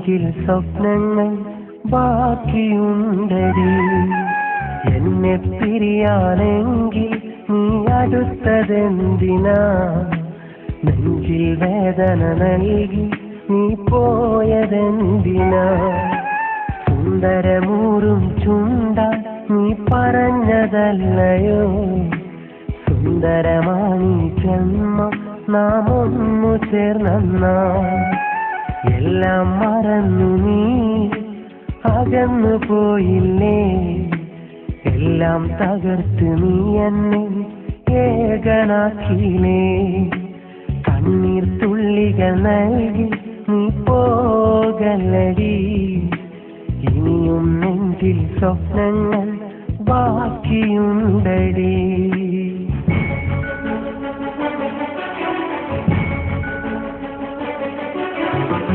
നെഞ്ചിൽ സ്വപ്നങ്ങൾ ബാക്കിയുണ്ടടി. എന്നെ പിരിയാനെങ്കിൽ നീ അടുത്തതെന്തിനാ? നെഞ്ചിൽ വേദന നൽകി നീ പോയതെന്തിനാ? സുന്ദരമൂറും ചുണ്ടാൻ നീ പറഞ്ഞതല്ലയോ? സുന്ദരമാണീ ജന്മം നാം ഒന്നു ചേർന്നെന്നാ. എല്ലാം മറന്നു നീ അകന്നു പോയില്ലേ? എല്ലാം തകർത്ത് നീ എന്നെ ഏകനാക്കിയില്ലേ? കണ്ണീർ തുള്ളികൾ നൽകി നീ പോകല്ലടി. ഇനിയും നെഞ്ചിൽ സ്വപ്നങ്ങൾ ബാക്കിയുണ്ടടി.